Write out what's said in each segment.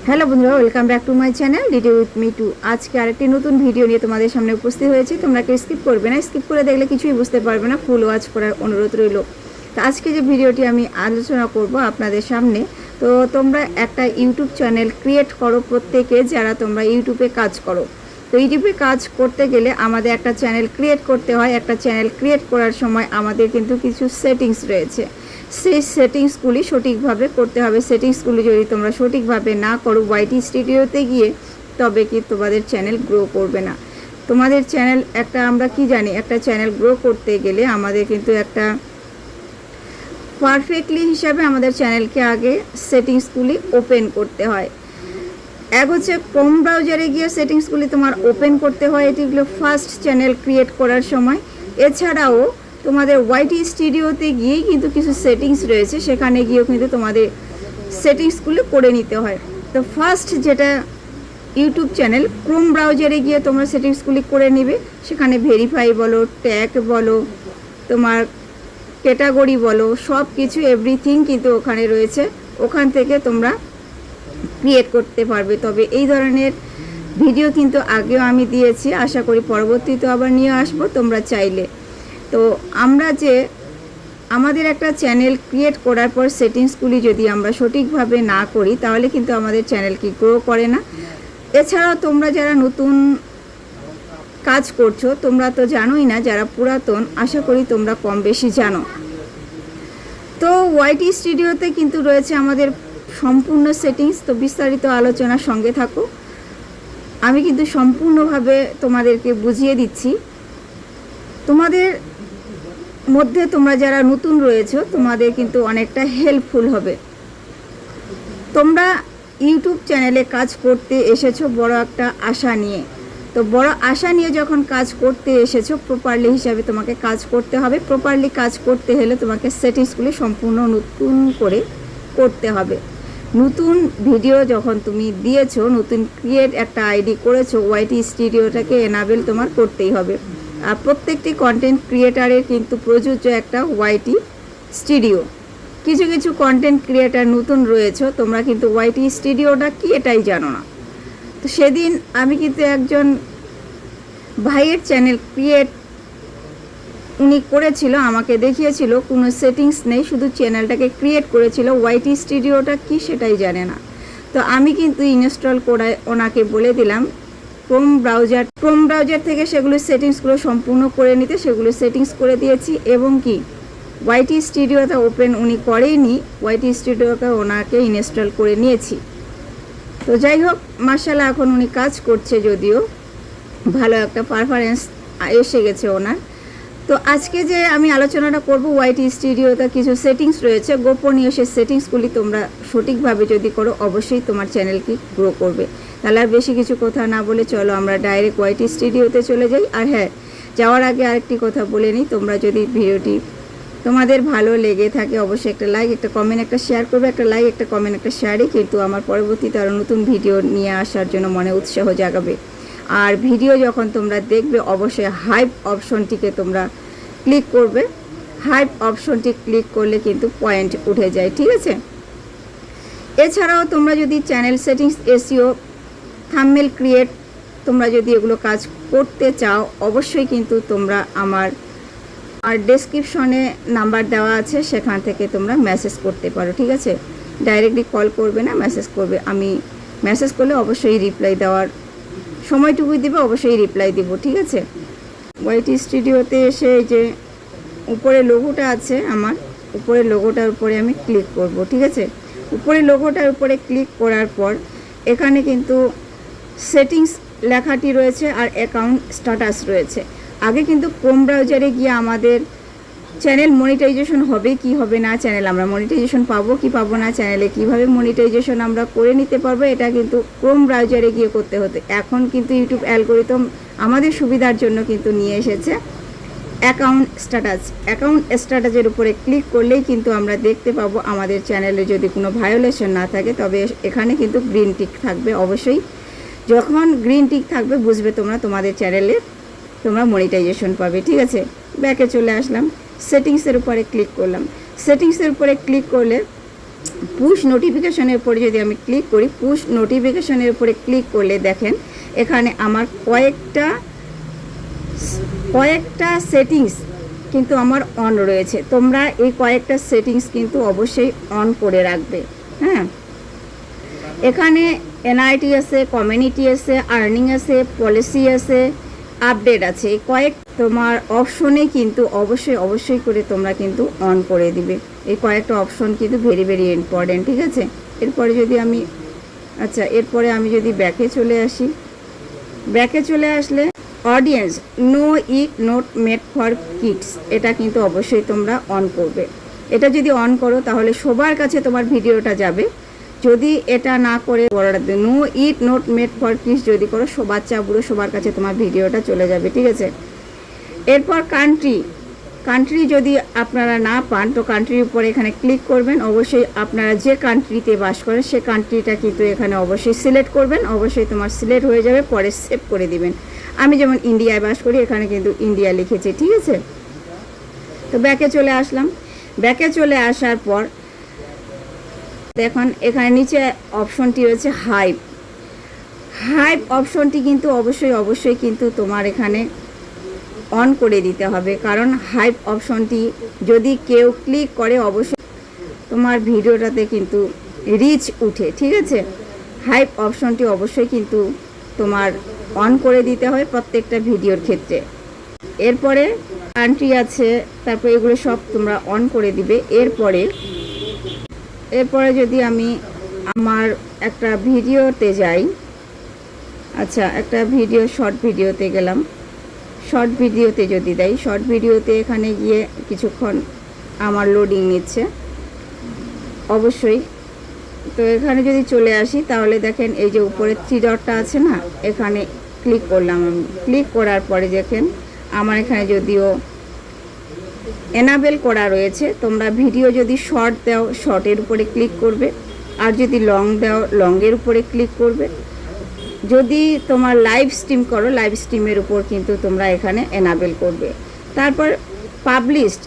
Hello বন্ধুরা, welcome back to my channel DD with me two. আজকে আরেকটি নতুন ভিডিও নিয়ে তোমাদের সামনে উপস্থিত হয়েছি। তোমরা কেউ স্কিপ করবে না, স্কিপ করে দেখলে কিছুই বুঝতে পারবে না, ফুল ওয়াচ করার অনুরোধ রইল। তো আজকে যে ভিডিওটি আমি আলোচনা করব আপনাদের সামনে, তো তোমরা একটা ইউটিউব চ্যানেল ক্রিয়েট করো প্রত্যেকে, যারা তোমরা ইউটিউবে কাজ করো। তো ইউটিউবে কাজ করতে গেলে আমাদের একটা চ্যানেল ক্রিয়েট করতে হয়। একটা চ্যানেল ক্রিয়েট করার সময় আমাদের কিন্তু কিছু সেটিংস রয়েছে, সেই সেটিংসগুলি সঠিকভাবে করতে হবে। সেটিংসগুলি যদি তোমরা সঠিকভাবে না করো ওয়াইটি স্টুডিওতে গিয়ে, তবে কি তোমাদের চ্যানেল গ্রো করবে না। তোমাদের চ্যানেল একটা, আমরা কি জানি, একটা চ্যানেল গ্রো করতে গেলে আমাদের কিন্তু একটা পারফেক্টলি হিসাবে আমাদের চ্যানেলকে আগে সেটিংসগুলি ওপেন করতে হয়। এক হচ্ছে ক্রোম ব্রাউজারে গিয়ে সেটিংসগুলি তোমার ওপেন করতে হয়, এটিগুলো ফার্স্ট চ্যানেল ক্রিয়েট করার সময়। এছাড়াও তোমাদের ওয়াইটি স্টুডিওতে গিয়েই কিন্তু কিছু সেটিংস রয়েছে, সেখানে গিয়েও কিন্তু তোমাদের সেটিংসগুলো করে নিতে হয়। তো ফার্স্ট যেটা ইউটিউব চ্যানেল, ক্রোম ব্রাউজারে গিয়ে তোমরা সেটিংসগুলি করে নিবে। সেখানে ভেরিফাই বলো, ট্যাগ বলো, তোমার ক্যাটাগরি বলো, সব কিছু এভরিথিং কিন্তু ওখানে রয়েছে। ওখান থেকে তোমরা ক্রিয়েট করতে পারবে। তবে এই ধরনের ভিডিও কিন্তু আগেও আমি দিয়েছি, আশা করি পরবর্তীতে আবার নিয়ে আসবো তোমরা চাইলে। তো আমরা যে আমাদের একটা চ্যানেল ক্রিয়েট করার পর সেটিংসগুলি যদি আমরা সঠিকভাবে না করি, তাহলে কিন্তু আমাদের চ্যানেল কি গ্রো করে না। এছাড়াও তোমরা যারা নতুন কাজ করছো, তোমরা তো জানোই না, যারা পুরাতন আশা করি তোমরা কম বেশি জানো। তো ওয়াইটি স্টুডিওতে কিন্তু রয়েছে আমাদের সম্পূর্ণ সেটিংস। তো বিস্তারিত আলোচনার সঙ্গে থাকো, আমি কিন্তু সম্পূর্ণভাবে তোমাদেরকে বুঝিয়ে দিচ্ছি। তোমাদের মধ্যে তোমরা যারা নতুন রয়েছো, তোমাদের কিন্তু অনেকটা হেল্পফুল হবে। তোমরা ইউটিউব চ্যানেলে কাজ করতে এসেছো বড় একটা আশা নিয়ে। তো বড় আশা নিয়ে যখন কাজ করতে এসেছো, প্রপারলি হিসাবে তোমাকে কাজ করতে হবে। প্রপারলি কাজ করতে হলে তোমাকে সেটিংসগুলি সম্পূর্ণ নতুন করে করতে হবে। নতুন ভিডিও যখন তুমি দিয়েছো, নতুন ক্রিয়েট একটা আইডি করেছো, ওয়াইটি স্টুডিওটাকে এনাবেল তোমার করতেই হবে। আর প্রত্যেকটি কন্টেন্ট ক্রিয়েটারের কিন্তু প্রযোজ্য একটা ওয়াইটি স্টুডিও। কিছু কিছু কন্টেন্ট ক্রিয়েটার নতুন রয়েছে, তোমরা কিন্তু ওয়াইটি স্টুডিওটা কি এটাই জানো না। তো সেদিন আমি কিন্তু একজন ভাইয়ের চ্যানেল ক্রিয়েট উনি করেছিল, আমাকে দেখিয়েছিল, কোনো সেটিংস নেই, শুধু চ্যানেলটাকে ক্রিয়েট করেছিল, ওয়াইটি স্টুডিওটা কি সেটাই জানে না। তো আমি কিন্তু ইনস্টল করে ওনাকে বলে দিলাম ক্রোম ব্রাউজার থেকে সেগুলো সেটিংসগুলো সম্পূর্ণ করে নিতে। সেগুলো সেটিংস করে দিয়েছি, এবং কি ওয়াইটি স্টুডিওটা ওপেন উনি করেইনি, ওয়াইটি স্টুডিওকে ওনাকে ইনস্টল করে নিয়েছি। তো যাই হোক, মাশাআল্লাহ এখন উনি কাজ করছে, যদিও ভালো একটা পারফরমেন্স এসে গেছে ওনার। তো আজকে যে আমি আলোচনাটা করব, ওয়াইটি স্টুডিওতে কিছু সেটিংস রয়েছে, গোপনীয় সেই সেটিংসগুলি তোমরা সঠিকভাবে যদি করো, অবশ্যই তোমার চ্যানেলকে গ্রো করবে। তাহলে আর বেশি কিছু কথা না বলে চলো আমরা ডাইরেক্ট ওয়াইটি স্টুডিওতে চলে যাই। আর হ্যাঁ, যাওয়ার আগে আরেকটি কথা বলে নিই, তোমরা যদি ভিডিওটি তোমাদের ভালো লেগে থাকে, অবশ্যই একটা লাইক, একটা কমেন্ট, একটা শেয়ার করবে। একটা লাইক, একটা কমেন্ট, একটা শেয়ারই কিন্তু আমার পরবর্তীতে আরও নতুন ভিডিও নিয়ে আসার জন্য মনে উৎসাহ জাগাবে। আর ভিডিও যখন তোমরা দেখবে, অবশ্যই হাইপ অপশনটিকে তোমরা ক্লিক করবে। হাইপ অপশনটি ক্লিক করলে কিন্তু পয়েন্ট উঠে যায়, ঠিক আছে। এছাড়াও তোমরা যদি channel settings, SEO, thumbnail create, তোমরা যদি এগুলো কাজ করতে চাও, অবশ্যই কিন্তু তোমরা আমার ডেসক্রিপশনে নাম্বার দেওয়া আছে, সেখান থেকে তোমরা মেসেজ করতে পারো, ঠিক আছে। ডাইরেক্টলি কল করবে না, মেসেজ করবে। আমি মেসেজ করলে অবশ্যই রিপ্লাই দেওয়ার সময়টুকুই দেবে, অবশ্যই রিপ্লাই দেবো, ঠিক আছে। ওয়াইটি স্টুডিওতে এসে এই যে উপরে লোগোটা আছে, আমার উপরে লোগোটার উপরে আমি ক্লিক করব, ঠিক আছে। উপরে লোগোটার উপরে ক্লিক করার পর এখানে কিন্তু সেটিংস লেখাটি রয়েছে আর অ্যাকাউন্ট স্ট্যাটাস রয়েছে। আগে কিন্তু ক্রোম ব্রাউজারে গিয়ে আমাদের চ্যানেল মনিটাইজেশন হবে কি হবে না, চ্যানেল আমরা মনিটাইজেশন পাবো কি পাবো না, চ্যানেলে কিভাবে মনিটাইজেশন আমরা করে নিতে পারবো, এটা কিন্তু ক্রোম ব্রাউজারে গিয়ে করতে হতো। এখন কিন্তু ইউটিউব অ্যালগোরিদম আমাদের সুবিধার জন্য কিন্তু নিয়ে এসেছে অ্যাকাউন্ট স্ট্যাটাস। অ্যাকাউন্ট স্ট্যাটাসের উপরে ক্লিক করলেই কিন্তু আমরা দেখতে পাবো আমাদের চ্যানেলে যদি কোনো ভায়োলেশন না থাকে, তবে এখানে কিন্তু গ্রিন টিক থাকবে। অবশ্যই যখন গ্রিন টিক থাকবে, বুঝবে তোমরা তোমাদের চ্যানেলে তোমরা মনিটাইজেশন পাবে, ঠিক আছে। ব্যাকে চলে আসলাম, সেটিংসের উপরে ক্লিক করলাম। সেটিংসের উপরে ক্লিক করলে পুশ নোটিফিকেশনের উপরে যদি আমি ক্লিক করি, পুশ নোটিফিকেশনের উপরে ক্লিক করলে দেখেন এখানে আমার কয়েকটা সেটিংস কিন্তু আমার অন রয়েছে। তোমরা এই কয়েকটা সেটিংস কিন্তু অবশ্যই অন করে রাখবে। হ্যাঁ, এখানে এনআইটি আছে, কমিউনিটি আছে, আর্নিং আছে, পলিসি আছে, আপডেট আছে। এই কয়েক তোমার অপশনে কিন্তু অবশ্যই করে তোমরা কিন্তু অন করে দিবে। এই কয়েকটা অপশন কিন্তু ভেরি ভেরি ইম্পর্টেন্ট, ঠিক আছে। এরপরে যদি আমি এরপরে আমি যদি ব্যাকে চলে আসি, ব্যাকে চলে আসলে audience no it not made for kids, এটা কিন্তু অবশ্যই তোমরা অন করবে। এটা যদি অন করো তাহলে সবার কাছে তোমার ভিডিওটা যাবে। যদি এটা না করে no it not made for kids যদি করো, বাচ্চা বুড়ো সবার কাছে তোমার ভিডিওটা চলে যাবে, ঠিক আছে। এরপর কান্ট্রি যদি আপনারা না পান তো কান্ট্রির উপরে এখানে ক্লিক করবেন। অবশ্যই আপনারা যে কান্ট্রিতে বাস করেন সে কান্ট্রিটা কিন্তু এখানে অবশ্যই সিলেক্ট করবেন। অবশ্যই তোমার সিলেক্ট হয়ে যাবে, পরে সেভ করে দিবেন। আমি যেমন ইন্ডিয়ায় বাস করি, এখানে কিন্তু ইন্ডিয়া লিখেছি, ঠিক আছে। তো ব্যাকে চলে আসলাম। ব্যাকে চলে আসার পর দেখুন এখানে নিচে অপশনটি রয়েছে হাইপ অপশনটি কিন্তু অবশ্যই কিন্তু তোমার এখানে অন করে দিতে হবে, কারণ হাইপ অপশনটি যদি কেউ ক্লিক করে অবশ্যই তোমার ভিডিওটাতে কিন্তু রিচ উঠে, ঠিক আছে। হাইপ অপশনটি অবশ্যই কিন্তু তোমার অন করে দিতে হয় প্রত্যেকটা ভিডিওর ক্ষেত্রে। এরপরে কান্ট্রি আছে, তারপর এগুলো সব তোমরা অন করে দিবে। এরপরে যদি আমি আমার একটা ভিডিওতে যাই, একটা ভিডিও শর্ট ভিডিওতে গেলাম, শর্ট ভিডিওতে যদি দেয়, শর্ট ভিডিওতে এখানে গিয়ে কিছুক্ষণ আমার লোডিং নিচ্ছে অবশ্যই। তো এখানে যদি চলে আসি তাহলে দেখেন এই যে উপরে 3 ডটটা আছে না, এখানে ক্লিক করলাম। আমি ক্লিক করার পরে দেখেন আমার এখানে যদিও এনাবেল করা রয়েছে, তোমরা ভিডিও যদি শর্ট দাও শর্টের উপরে ক্লিক করবে, আর যদি লং দাও লংয়ের উপরে ক্লিক করবে। যদি তোমার লাইভ স্ট্রিম করো লাইভ স্ট্রিমের উপর কিন্তু তোমরা এখানে এনাবেল করবে। তারপর পাবলিশড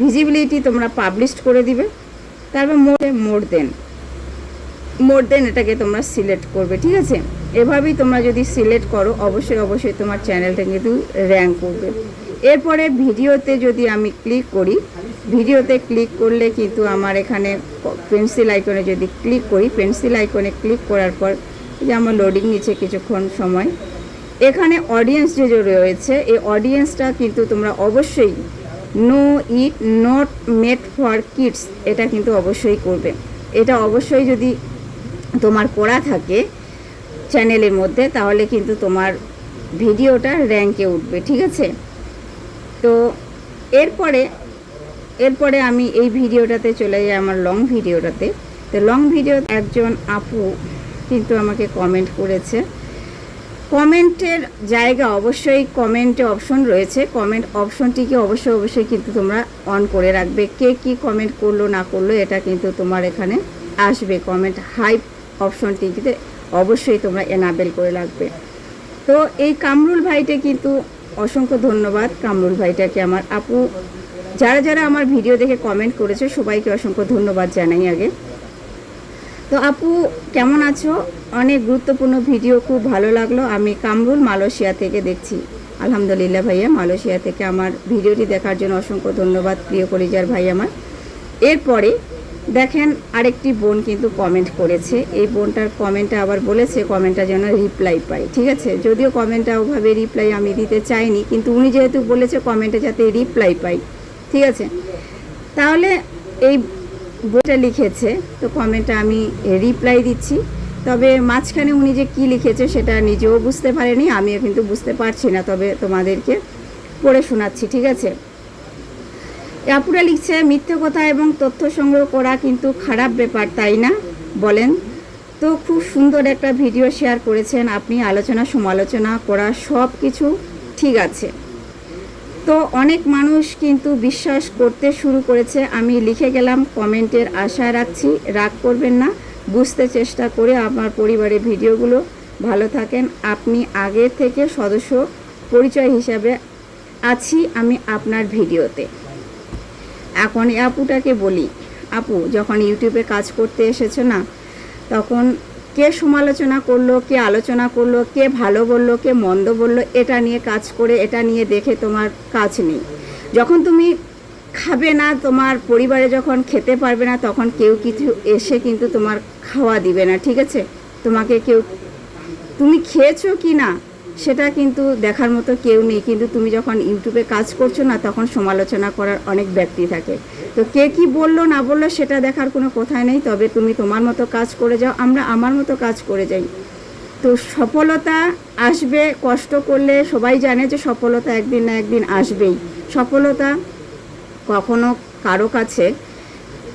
ভিজিবিলিটি তোমরা পাবলিশড করে দিবে। তারপর মোর দেন এটাকে তোমরা সিলেক্ট করবে, ঠিক আছে। এভাবেই তোমরা যদি সিলেক্ট করো অবশ্যই তোমার চ্যানেলটা কিন্তু র্যাঙ্ক করবে। এরপরে ভিডিওতে যদি আমি ক্লিক করি, ভিডিওতে ক্লিক করলে কিন্তু আমার এখানে পেন্সিল আইকনে যদি ক্লিক করি, পেন্সিল আইকনে ক্লিক করার পর যে আমার লোডিং নিচ্ছে কিছুক্ষণ সময়। এখানে অডিয়েন্স যে রয়েছে এই অডিয়েন্সটা কিন্তু তোমরা অবশ্যই no it not made for kids, এটা কিন্তু অবশ্যই করবে। এটা অবশ্যই যদি তোমার করা থাকে চ্যানেলের মধ্যে তাহলে কিন্তু তোমার ভিডিওটা র্যাঙ্কে উঠবে, ঠিক আছে। তো এরপরে আমি এই ভিডিওটাতে চলে যাই আমার লং ভিডিওটাতে। তো লং ভিডিও একজন আপু কিন্তু আমাকে কমেন্ট করেছে। কমেন্টের জায়গা অবশ্যই কমেন্টে অপশন রয়েছে, কমেন্ট অপশনটিকে অবশ্যই কিন্তু তোমরা অন করে রাখবে। কে কি কমেন্ট করলো না করলো এটা কিন্তু তোমার এখানে আসবে। কমেন্ট হাইপ অপশনটিকে অবশ্যই তোমরা এনাবেল করে রাখবে। তো এই কামরুল ভাইটা কিন্তু অসংখ্য ধন্যবাদ। কামরুল ভাইটাকে আমার আপু যারা আমার ভিডিও দেখে কমেন্ট করেছে সবাইকে অসংখ্য ধন্যবাদ জানাই আগে। তো আপু কেমন আছো? অনেক গুরুত্বপূর্ণ ভিডিও, খুব ভালো লাগলো। আমি কামরুল মালয়েশিয়া থেকে দেখছি। আলহামদুলিল্লাহ ভাইয়া, মালয়েশিয়া থেকে আমার ভিডিওটি দেখার জন্য অসংখ্য ধন্যবাদ প্রিয় কলিজার ভাই আমার। এরপরে দেখেন আরেকটি বোন কিন্তু কমেন্ট করেছে। এই বোনটার কমেন্টটা আবার বলেছে কমেন্টটা যেন রিপ্লাই পাই, ঠিক আছে। যদিও কমেন্টটা ওভাবে রিপ্লাই আমি দিতে চাইনি, কিন্তু উনি যেহেতু বলেছে কমেন্টে যাতে রিপ্লাই পাই, ঠিক আছে। তাহলে এই বইটা লিখেছে তো কমেন্টটা আমি রিপ্লাই দিচ্ছি। তবে মাঝখানে উনি যে কী লিখেছে সেটা নিজেও বুঝতে পারেনি, আমিও কিন্তু বুঝতে পারছি না, তবে তোমাদেরকে পড়ে শোনাচ্ছি, ঠিক আছে। আপুরা লিখছে, মিথ্যে কথা এবং তথ্য সংগ্রহ করা কিন্তু খারাপ ব্যাপার, তাই না বলেন? তো খুব সুন্দর একটা ভিডিও শেয়ার করেছেন আপনি, আলোচনা সমালোচনা করা সব কিছু ঠিক আছে। তো অনেক মানুষ কিন্তু বিশ্বাস করতে শুরু করেছে। আমি লিখে গেলাম, কমেন্টের আশা রাখছি, রাগ করবেন না, বুঝতে চেষ্টা করে আমার পরিবারের ভিডিওগুলো ভালো থাকেন। আপনি আগের থেকে সদস্য পরিচয় হিসাবে আছি আমি আপনার ভিডিওতে। এখন এই আপুটাকে বলি, আপু যখন ইউটিউবে কাজ করতে এসেছো না, তখন কে সমালোচনা করলো, কে আলোচনা করলো, কে ভালো বললো, কে মন্দ বললো, এটা নিয়ে কাজ করে এটা নিয়ে দেখে তোমার কাজ নেই। যখন তুমি খাবে না, তোমার পরিবারে যখন খেতে পারবে না, তখন কেউ কিছু এসে কিন্তু তোমার খাওয়া দিবে না, ঠিক আছে? তোমাকে কেউ, তুমি খেয়েছো কি না সেটা কিন্তু দেখার মতো কেউ নেই, কিন্তু তুমি যখন ইউটিউবে কাজ করছো না, তখন সমালোচনা করার অনেক ব্যক্তি থাকে। তো কে কি বললো না বললো সেটা দেখার কোনো কথাই নেই, তবে তুমি তোমার মতো কাজ করে যাও, আমরা আমার মতো কাজ করে যাই। তো সফলতা আসবে কষ্ট করলে, সবাই জানে যে সফলতা একদিন না একদিন আসবেই। সফলতা কখনো কারো কাছে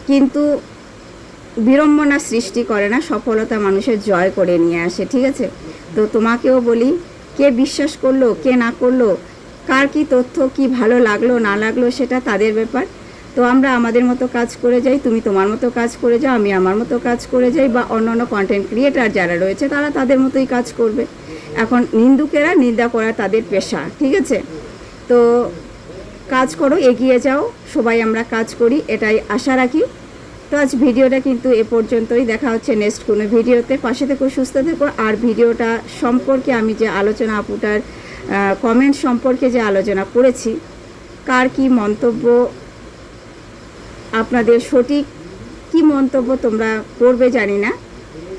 কিন্তু বিড়ম্বনা সৃষ্টি করে না, সফলতা মানুষের জয় করে নিয়ে আসে, ঠিক আছে? তো তোমাকেও বলি, কে বিশ্বাস করলো কে না করলো, কার কি তথ্য কি ভালো লাগলো না লাগলো সেটা তাদের ব্যাপার। তো আমরা আমাদের মতো কাজ করে যাই, তুমি তোমার মতো কাজ করে যাও, আমি আমার মতো কাজ করে যাই, বা অন্যান্য কন্টেন্ট ক্রিয়েটার যারা রয়েছে তারা তাদের মতোই কাজ করবে। এখন নিন্দুকেরা নিন্দা করা তাদের পেশা, ঠিক আছে? তো কাজ করো, এগিয়ে যাও, সবাই আমরা কাজ করি এটাই আশা রাখি। তো আজ ভিডিওটা কিন্তু এ পর্যন্তই, দেখা হচ্ছে নেক্সট কোনো ভিডিওতে। পাশে থেকো, সুস্থ থেকো। আর ভিডিওটা সম্পর্কে আমি যে আলোচনা, আপুটার কমেন্ট সম্পর্কে যে আলোচনা করেছি, কার কি মন্তব্য, আপনাদের সঠিক কি মন্তব্য তোমরা করবে জানি না,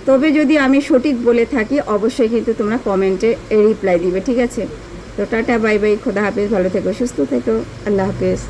তবে যদি আমি সঠিক বলে থাকি অবশ্যই কিন্তু তোমরা কমেন্টে রিপ্লাই দিবে, ঠিক আছে? তো টাটা, বাই বাই, খোদা হাফেজ, ভালো থেকো, সুস্থ থেকো, আল্লাহ হাফেজ।